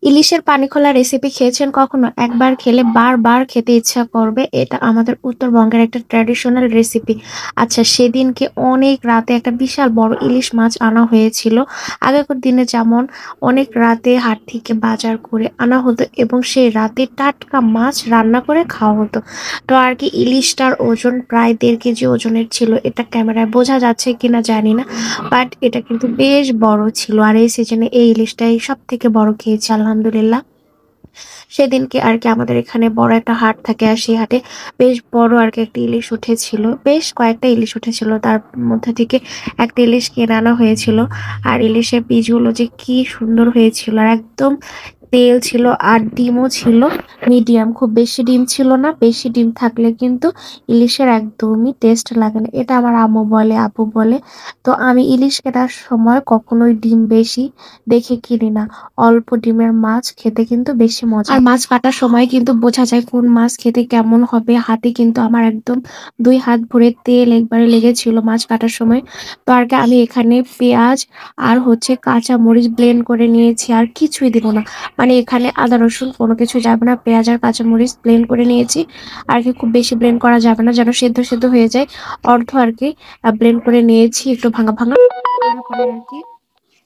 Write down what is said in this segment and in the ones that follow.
ইলিশের পানিখোলা রেসিপি খেয়েছেন কখনো? একবার খেলে বারবার খেতে ইচ্ছা করবে। এটা আমাদের উত্তরবঙ্গের একটা ট্র্যাডিশনাল রেসিপি। আচ্ছা, সেদিনকে অনেক রাতে একটা বিশাল বড় ইলিশ মাছ আনা হয়েছিল। আগেকার দিনে যেমন অনেক রাতে হাট থেকে বাজার করে আনা হতো এবং সেই রাতে টাটকা মাছ রান্না করে খাওয়া হতো। তো আর কি ইলিশটার ওজন প্রায় ১.৫ কেজি ওজনের ছিল। এটা ক্যামেরায় বোঝা যাচ্ছে কিনা জানি না। বাট এটা কিন্তু বেশ বড় ছিল। আর এই সিজনে এই ইলিশটাই সবথেকে বড় খেয়েছি আলহামদুলিল্লাহ। সেদিনকে আরকি আমাদের এখানে বড় একটা হাট থাকে। আর সেই হাটে বেশ বড় আরকি একটা ইলিশ উঠেছিল। বেশ কয়েকটা ইলিশ উঠেছিল। তার মধ্যে থেকে একটা ইলিশ কিনে আনা হয়েছিল। আর ইলিশের পিসগুলো যে কি সুন্দর হয়েছিল! আর একদম তেল ছিল আর ডিমও ছিল মিডিয়াম। খুব বেশি ডিম ছিল না। বেশি ডিম থাকলে কিন্তু ইলিশের একদমই টেস্ট লাগে না। এটা আমার আম্মু বলে, আব্বু বলে। তো আমি ইলিশ কেনার সময় কখনোই ডিম বেশি দেখে কিনি না। অল্প ডিমের মাছ খেতে কিন্তু বেশি মজা। আর মাছ কাটার সময় কিন্তু বোঝা যায় কোন মাছ খেতে কেমন হবে। হাতে কিন্তু আমার একদম ২ হাত ভরে তেল একবারে লেগেছিল মাছ কাটার সময়। তো আরকি আমি এখানে পেঁয়াজ আর হচ্ছে কাঁচা মরিচ ব্লেন্ড করে নিয়েছি। আর কিছুই দিব না। মানে এখানে আদা রসুন কোনো কিছু যাবে না। পেঁয়াজ আর কাঁচা মরিচ ব্লেন্ড করে নিয়েছি। আরকি খুব বেশি ব্লেন্ড করা যাবে না যেন সেদ্ধ হয়ে যায়। অর্ধ আরকি ব্লেন্ড করে নিয়েছি একটু ভাঙা। তারপরে আরকি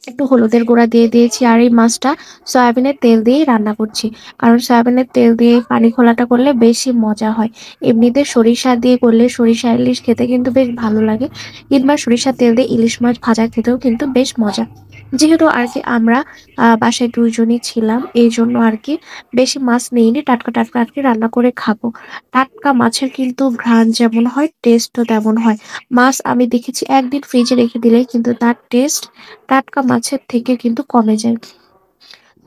একটু হলুদের গুঁড়া দিয়ে দিয়েছি। আর এই মাছটা সয়াবিনের তেল দিয়েই রান্না করছি। কারণ সয়াবিনের তেল দিয়ে পানি ঘোলাটা করলে বেশি মজা হয়। এমনিতে সরিষা দিয়ে করলে সরিষা ইলিশ খেতে কিন্তু বেশ ভালো লাগে। কিংবা সরিষার তেল দিয়ে ইলিশ মাছ ভাজা খেতেও কিন্তু বেশ মজা। যেহেতু আরকি আমরা বাসায় ২ জনই ছিলাম, এইজন্য আরকি বেশি মাছ নেইনি। টাটকা আরকি রান্না করে খাবো। টাটকা মাছের কিন্তু ঘ্রাণ যেমন হয়, টেস্টও তেমন হয়। মাছ আমি দেখেছি ১ দিন ফ্রিজে রেখে দিলে কিন্তু তার টেস্ট টাটকা মাছের থেকে কিন্তু কমে যায়।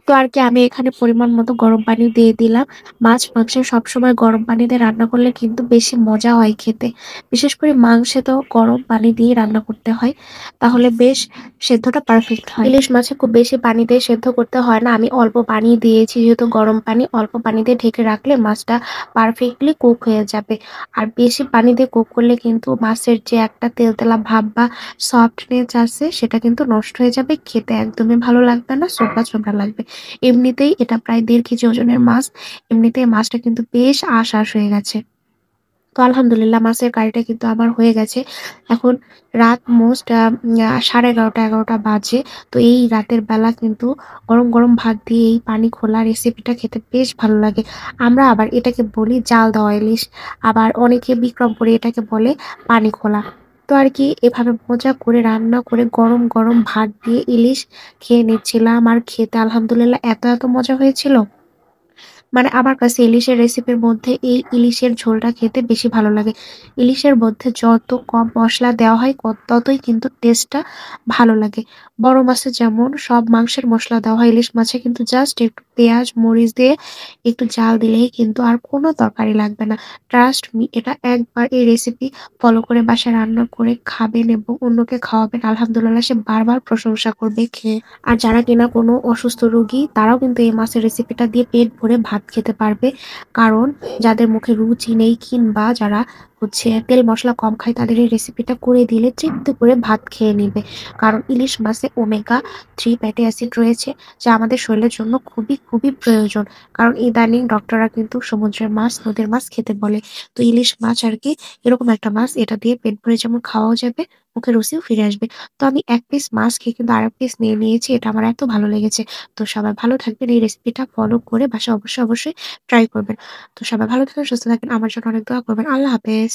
তো আরকি আমি এখানে পরিমাণ মতো গরম পানি দিয়ে দিলাম। মাছ-মাংস সবসময় গরম পানি দিয়ে রান্না করলে কিন্তু বেশি মজা হয় খেতে। বিশেষ করে মাংসে তো গরম পানি দিয়েই রান্না করতে হয়। তাহলে বেশ সেদ্ধটা পারফেক্ট হয়। ইলিশ মাছে খুব বেশি পানি দিয়ে সেদ্ধ করতে হয় না। আমি অল্প পানি দিয়েছি যেহেতু গরম পানি, অল্প পানি দিয়ে ঢেকে রাখলে মাছটা পারফেক্টলি কুক হয়ে যাবে। আর বেশি পানি দিয়ে কুক করলে কিন্তু মাছের যে একটা তেলতেলা ভাব বা সফটনেস আছে সেটা কিন্তু নষ্ট হয়ে যাবে। খেতে একদমই ভালো লাগবে না, চোবড়া লাগবে। এমনিতেই এটা প্রায় ১.৫ কেজি ওজনের মাছ। এমনিতেই মাছটা কিন্তু বেশ আঁশ হয়ে গেছে। তো আলহামদুলিল্লাহ মাছের কারিটা কিন্তু আমার হয়ে গেছে। এখন রাত মোস্ট 11:30 বাজে। তো এই রাতের বেলা কিন্তু গরম ভাত দিয়ে এই পানি খোলা রেসিপিটা খেতে বেশ ভালো লাগে। আমরা আবার এটাকে বলি জাল দেওয়া ইলিশ। আবার অনেকে বিক্রমপুরে এটাকে বলে পানি খোলা। তো আরকি এভাবে মজা করে রান্না করে গরম ভাত দিয়ে ইলিশ খেয়ে নিচ্ছিলাম। আর খেতে আলহামদুলিল্লাহ এত মজা হয়েছিল! মানে আমার কাছে ইলিশের রেসিপির মধ্যে এই ইলিশের ঝোলটা খেতে বেশি ভালো লাগে। ইলিশের মধ্যে যত কম মসলা দেওয়া হয় ততই কিন্তু টেস্টটা ভালো লাগে। বড় মাছে যেমন সব মাংসের মসলা দেওয়া হয়, ইলিশ মাছে কিন্তু জাস্ট একটু পেঁয়াজ, মরিচ দিয়ে একটু জাল দিলেই কিন্তু আর কোনো তরকারি লাগবে না। ট্রাস্ট মি, এটা একবার এই রেসিপি ফলো করে বাসায় রান্না করে খাবেন এবং অন্যকে খাওয়াবেন। আলহামদুলিল্লাহ সে বারবার প্রশংসা করবে খেয়ে। আর যারা কিনা কোনো অসুস্থ রোগী তারাও কিন্তু এই মাছের রেসিপিটা দিয়ে পেট ভরে ভাত খেতে পারবে। কারণ যাদের মুখে রুচি নেই কিংবা যারা হচ্ছে তেল মসলা কম খায় তাদের এই রেসিপিটা করে দিলে তৃপ্তি করে ভাত খেয়ে নিবে। কারণ ইলিশ মাছে ওমেগা 3 ফ্যাটি অ্যাসিড রয়েছে যা আমাদের শরীরের জন্য খুবই প্রয়োজন। কারণ ইদানিং ডক্টররা কিন্তু সমুদ্রের মাছ, নদীর মাছ খেতে বলে। তো ইলিশ মাছ আরকি এরকম একটা মাছ, এটা দিয়ে পেট ভরে যেমন খাওয়াও যাবে, মুখে রুচিও ফিরে আসবে। তো আমি ১ পিস মাছ খেয়ে কিন্তু আরেক পিস নিয়ে নিয়েছি। এটা আমার এত ভালো লেগেছে। তো সবাই ভালো থাকবেন। এই রেসিপিটা ফলো করে বাসায় অবশ্যই ট্রাই করবেন। তো সবাই ভালো থাকবেন, সুস্থ থাকবেন। আমার জন্য অনেক দোয়া করবেন। আল্লাহ হাফেজ।